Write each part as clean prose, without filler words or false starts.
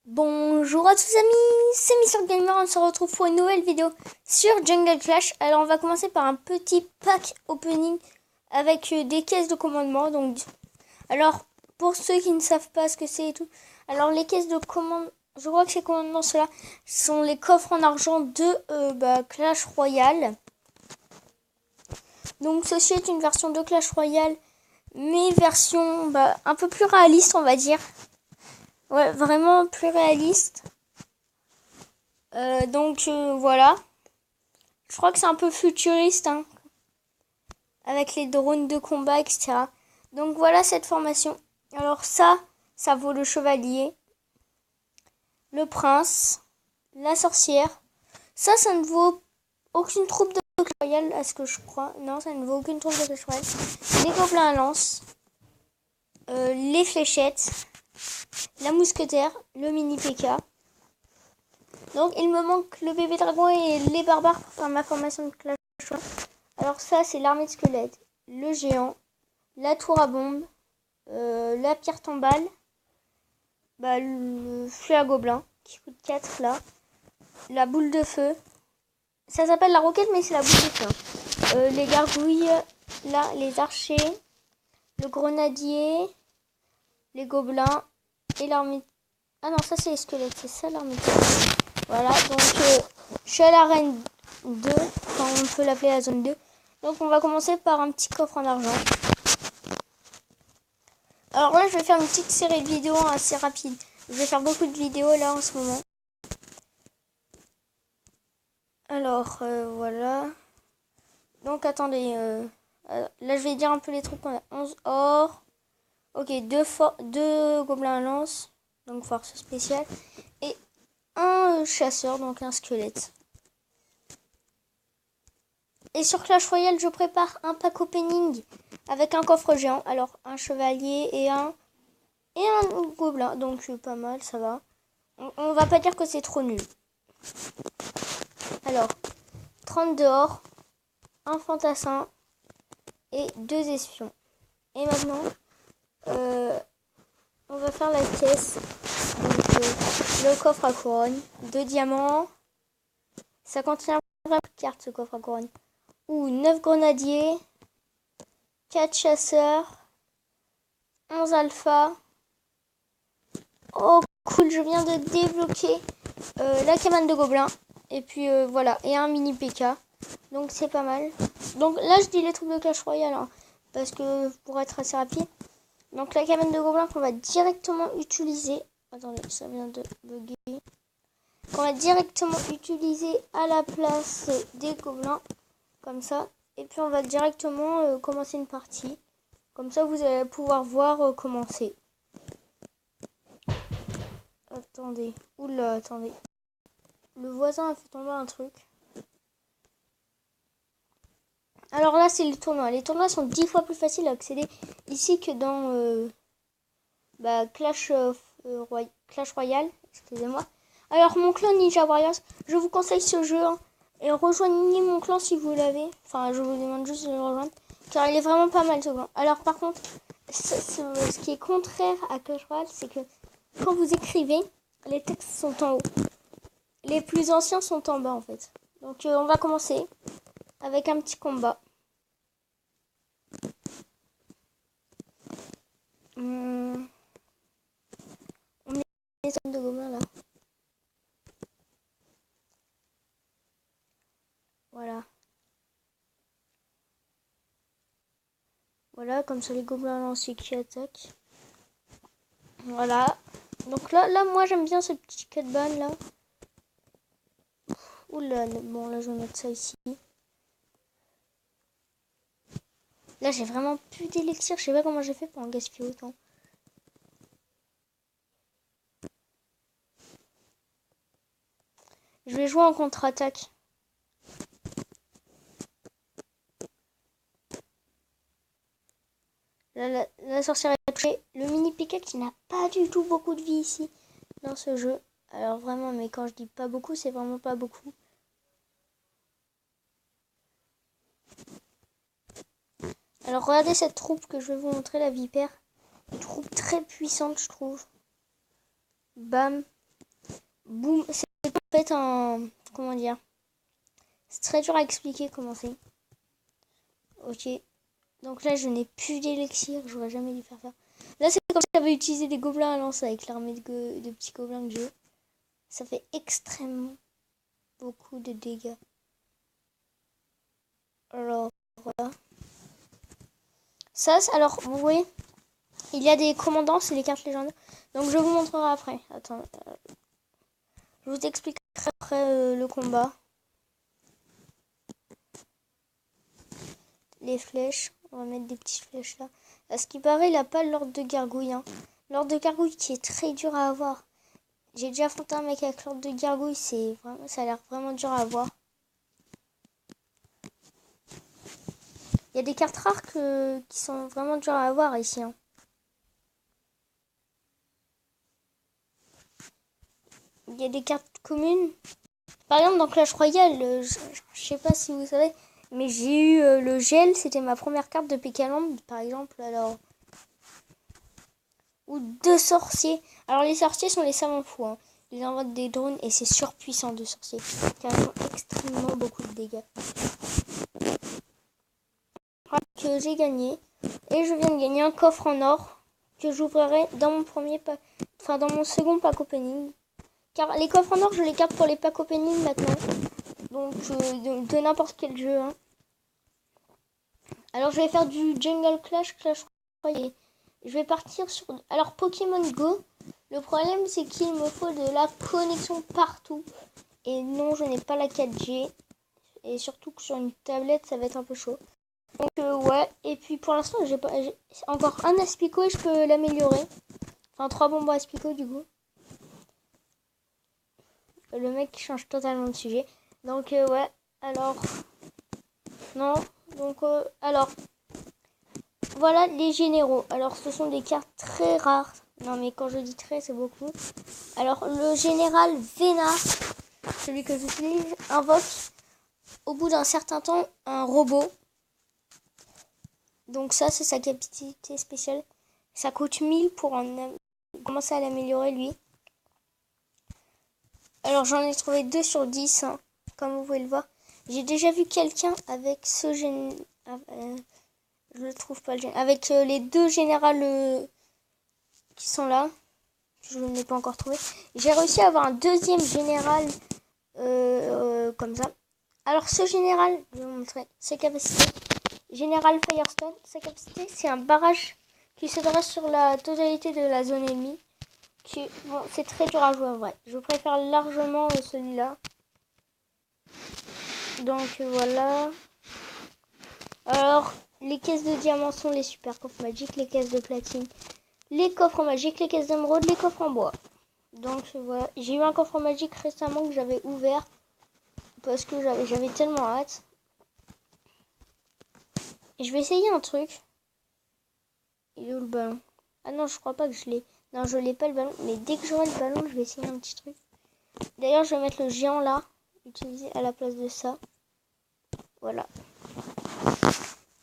Bonjour à tous les amis, c'est Mister Gamer, on se retrouve pour une nouvelle vidéo sur Jungle Clash. Alors on va commencer par un petit pack opening avec des caisses de commandement. Alors pour ceux qui ne savent pas ce que c'est et tout, alors les caisses de commande, je crois que ces commandements ceux-là sont les coffres en argent de Clash Royale. Donc ceci est une version de Clash Royale, mais version un peu plus réaliste on va dire. Ouais, vraiment plus réaliste. Voilà. Je crois que c'est un peu futuriste, hein, avec les drones de combat, etc. Donc voilà cette formation. Alors ça vaut le chevalier, le prince, la sorcière. Ça ne vaut aucune troupe de Clash Royale, à ce que je crois. Non, ça ne vaut aucune troupe de Clash Royale. Les gobelins à lance, les fléchettes, la mousquetaire, le mini PK. Donc il me manque le bébé dragon et les barbares pour faire ma formation de Clash Royale. Alors ça c'est l'armée de squelettes, le géant, la tour à bombe, la pierre tombale, le flux à gobelin qui coûte 4 là, la boule de feu. Ça s'appelle la roquette mais c'est la boule de feu. Les gargouilles, là les archers, le grenadier, les gobelins et l'armée. Ah non ça c'est les squelettes, c'est ça l'armée de squelettes. Voilà, donc je suis à l'arène 2, quand on peut l'appeler la zone 2. Donc on va commencer par un petit coffre en argent. Alors là je vais faire une petite série de vidéos assez rapide. Je vais faire beaucoup de vidéos là en ce moment. Alors voilà. Donc attendez, là je vais dire un peu les trucs qu'on a. 11 or. Ok, 2 gobelins à lance, donc force spéciale. Et un chasseur, donc un squelette. Et sur Clash Royale, je prépare un pack opening avec un coffre géant. Alors, un chevalier et un gobelin. Donc, pas mal, ça va. On va pas dire que c'est trop nul. Alors, 30 dehors, un fantassin et 2 espions. Et maintenant, on va faire la caisse. Donc, le coffre à couronne. 2 diamants. Ça contient vraiment de cartes, ce coffre à couronne. Ou 9 grenadiers, 4 chasseurs, 11 alpha. Oh cool, je viens de débloquer la cabane de gobelins. Et puis voilà, et un mini PK. Donc c'est pas mal. Donc là je dis les troupes de Clash Royale, hein, parce que pour être assez rapide. Donc la cabane de gobelins qu'on va directement utiliser. Attendez, ça vient de bugger. Qu'on va directement utiliser à la place des gobelins. Comme ça. Et puis on va directement commencer une partie. Comme ça vous allez pouvoir voir commencer. Attendez. Oula, attendez. Le voisin a fait tomber un truc. Alors là c'est les tournois. Les tournois sont 10 fois plus faciles à accéder ici que dans Clash Royale. Excusez-moi. Alors mon clan Ninja Warriors, je vous conseille ce jeu. Hein, et rejoignez mon clan si vous l'avez. Enfin je vous demande juste de le rejoindre. Car il est vraiment pas mal ce clan. Alors par contre, ce qui est contraire à Clash Royale, c'est que quand vous écrivez, les textes sont en haut. Les plus anciens sont en bas en fait. Donc on va commencer avec un petit combat. On met les zones de gobelins là. Voilà. Voilà, comme ça les gobelins lancés qui attaquent. Voilà. Donc là moi j'aime bien ce petit cut-ban là. Oula, bon là je vais mettre ça ici. Là j'ai vraiment plus d'élixir, je sais pas comment j'ai fait pour en gaspiller autant. Je vais jouer en contre-attaque. Là, la sorcière est touchée. Le mini PK qui n'a pas du tout beaucoup de vie ici dans ce jeu. Alors vraiment, mais quand je dis pas beaucoup, c'est vraiment pas beaucoup. Alors regardez cette troupe que je vais vous montrer, la vipère. Une troupe très puissante, je trouve. Bam. Boum, c'est en fait un... Comment dire? C'est très dur à expliquer comment c'est. Ok. Donc là, je n'ai plus d'élixir. J'aurais jamais dû faire ça. Là, c'est comme si j'avais utilisé des gobelins à lance avec l'armée de petits gobelins que j'ai. Ça fait extrêmement beaucoup de dégâts. Alors, voilà. Ça, alors, vous voyez, il y a des commandants, c'est les cartes légendaires. Donc, je vous montrerai après. Attends. Je vous expliquerai après le combat. Les flèches. On va mettre des petites flèches là. À ce qui paraît, il n'a pas l'ordre de gargouille. Hein. L'ordre de gargouille qui est très dur à avoir. J'ai déjà affronté un mec avec l'ordre de gargouille. Ça a l'air vraiment dur à avoir. Il y a des cartes rares qui sont vraiment dures à avoir ici. Hein. Il y a des cartes communes. Par exemple, dans Clash Royale, je sais pas si vous savez, mais j'ai eu le gel. C'était ma première carte de Pécalambe, par exemple. Alors, ou deux sorciers. Alors, les sorciers sont les savants fous. Hein. Ils envoient des drones et c'est surpuissant de sorciers. Car ils font extrêmement beaucoup de dégâts. Que j'ai gagné. Et je viens de gagner un coffre en or que j'ouvrirai dans mon dans mon second pack opening. Car les coffres en or, je les garde pour les packs opening maintenant. Donc, de n'importe quel jeu. Hein. Alors, je vais faire du Jungle Clash Royale. Je vais partir sur... Alors, Pokémon Go, le problème, c'est qu'il me faut de la connexion partout. Et non, je n'ai pas la 4G. Et surtout que sur une tablette, ça va être un peu chaud. Donc, ouais. Et puis, pour l'instant, j'ai encore un Aspico et je peux l'améliorer. Enfin, 3 bonbons Aspico, du coup. Le mec change totalement de sujet. Donc, ouais. Alors... Non. Donc, alors... Voilà les généraux. Alors, ce sont des cartes très rares. Non, mais quand je dis très, c'est beaucoup. Alors, le général Vénard, celui que j'utilise, invoque au bout d'un certain temps un robot. Donc ça, c'est sa capacité spéciale. Ça coûte 1000 pour commencer à l'améliorer, lui. Alors, j'en ai trouvé 2 sur 10, hein, comme vous pouvez le voir. J'ai déjà vu quelqu'un avec ce général... je le trouve pas le général. Avec les deux générales qui sont là. Je ne l'ai pas encore trouvé. J'ai réussi à avoir un deuxième général comme ça. Alors ce général, je vais vous montrer ses capacités. Général Firestone, sa capacité, c'est un barrage qui se dresse sur la totalité de la zone ennemie. Bon, c'est très dur à jouer en vrai. Je préfère largement celui-là. Donc voilà. Alors, les caisses de diamants sont les super coffres magiques, les caisses de platine, les coffres magiques, les caisses d'émeraude, les coffres en bois. Donc voilà, j'ai eu un coffre magique récemment que j'avais ouvert parce que j'avais tellement hâte. Et je vais essayer un truc. Il est où le ballon? Ah non, je crois pas que je l'ai. Non, je l'ai pas le ballon. Mais dès que j'aurai le ballon, je vais essayer un petit truc. D'ailleurs, je vais mettre le géant là. Utiliser à la place de ça. Voilà.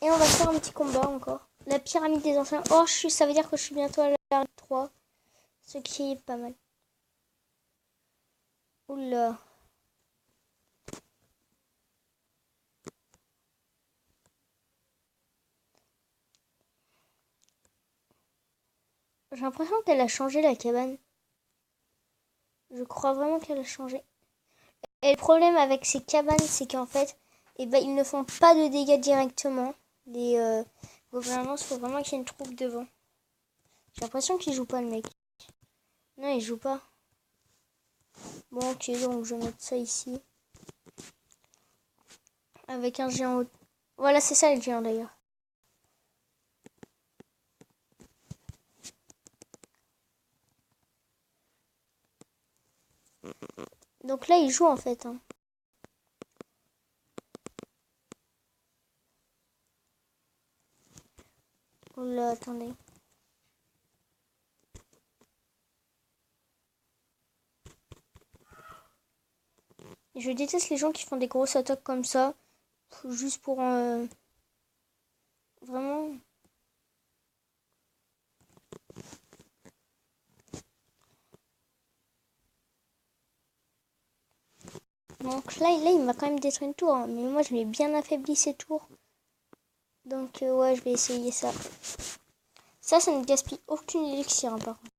Et on va faire un petit combat encore. La pyramide des anciens. Oh, ça veut dire que je suis bientôt à la 3. Ce qui est pas mal. Oula. J'ai l'impression qu'elle a changé la cabane. Je crois vraiment qu'elle a changé. Et le problème avec ces cabanes, c'est qu'en fait, ils ne font pas de dégâts directement. Les gouvernements, il faut vraiment qu'il y ait une troupe devant. J'ai l'impression qu'il joue pas le mec. Non, il joue pas. Bon, ok, donc je vais mettre ça ici. Avec un géant. Voilà, c'est ça le géant d'ailleurs. Donc là, il joue en fait. Hein. Oula, attendez. Je déteste les gens qui font des grosses attaques comme ça. Juste pour... vraiment... Donc là il m'a quand même détruit une tour. Hein. Mais moi, je l'ai bien affaibli ces tours. Donc ouais, je vais essayer ça. Ça ne gaspille aucune élixir, hein, par contre.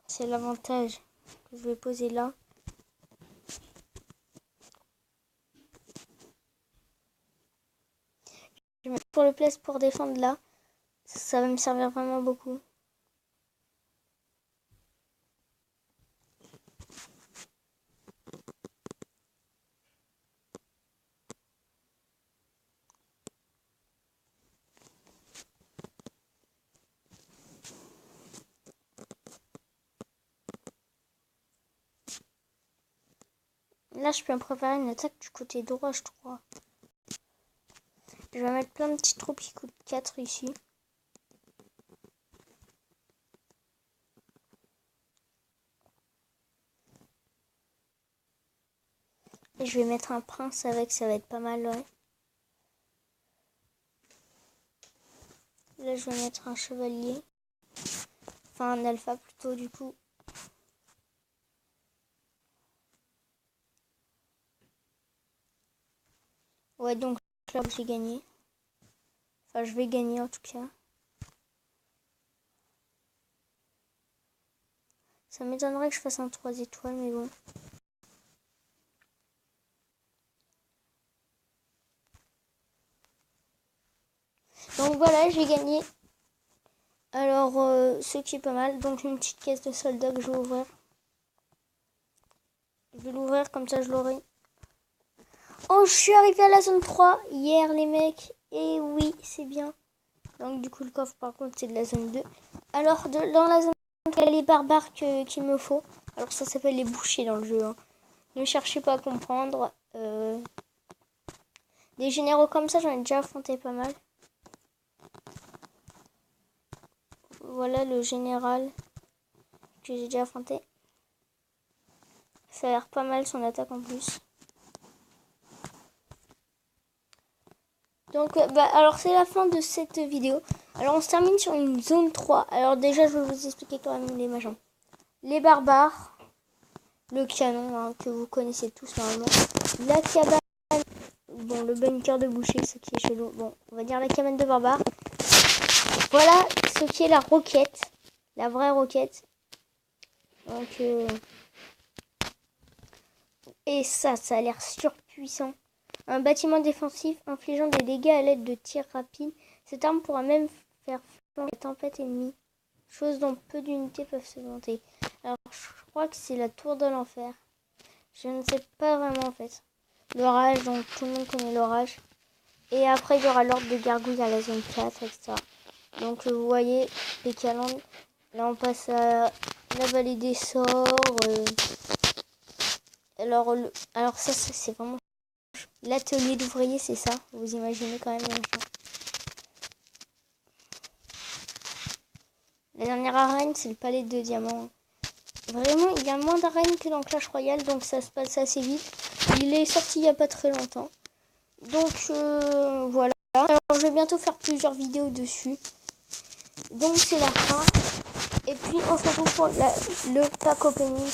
C'est l'avantage que je vais poser là. Je vais mettre pour le place pour défendre là. Ça va me servir vraiment beaucoup. Là, je peux me préparer une attaque du côté droit, je crois. Je vais mettre plein de petits troupes qui coûtent 4 ici. Et je vais mettre un prince avec, ça va être pas mal, ouais. Là, je vais mettre un chevalier. Enfin, un alpha plutôt, du coup. Ouais, donc là, j'ai gagné. Enfin, je vais gagner en tout cas. Ça m'étonnerait que je fasse un 3 étoiles, mais bon. Donc voilà, j'ai gagné. Alors, ce qui est pas mal. Donc, une petite caisse de soldats que je vais ouvrir. Je vais l'ouvrir, comme ça je l'aurai. Oh, je suis arrivée à la zone 3 hier, les mecs. Et oui, c'est bien. Donc, du coup, le coffre, par contre, c'est de la zone 2. Alors, dans la zone 3, il y a les barbares qu'il me faut. Alors, ça s'appelle les bouchers dans le jeu. Hein. Ne cherchez pas à comprendre. Des généraux comme ça, j'en ai déjà affronté pas mal. Voilà le général que j'ai déjà affronté. Ça a l'air pas mal son attaque en plus. Donc, alors c'est la fin de cette vidéo. Alors, on se termine sur une zone 3. Alors, déjà, je vais vous expliquer quand même les machins. Les barbares. Le canon, hein, que vous connaissez tous normalement. La cabane. Bon, le bunker de boucher, ce qui est chelou. Bon, on va dire la cabane de barbares. Voilà ce qui est la roquette. La vraie roquette. Donc, et ça a l'air surpuissant. Un bâtiment défensif infligeant des dégâts à l'aide de tirs rapides. Cette arme pourra même faire flancher les tempêtes ennemies. Chose dont peu d'unités peuvent se vanter. Alors, je crois que c'est la tour de l'enfer. Je ne sais pas vraiment en fait. L'orage, donc tout le monde connaît l'orage. Et après, il y aura l'ordre de gargouille à la zone 4, etc. Donc, vous voyez, les calendes. Là, on passe à la vallée des sorts. Alors ça, c'est vraiment... L'atelier d'ouvrier, c'est ça. Vous imaginez quand même. La dernière arène, c'est le palais de diamants. Vraiment, il y a moins d'arènes que dans Clash Royale, donc ça se passe assez vite. Il est sorti il n'y a pas très longtemps. Donc, voilà. Alors, je vais bientôt faire plusieurs vidéos dessus. Donc, c'est la fin. Et puis, on se retrouve pour le pack opening.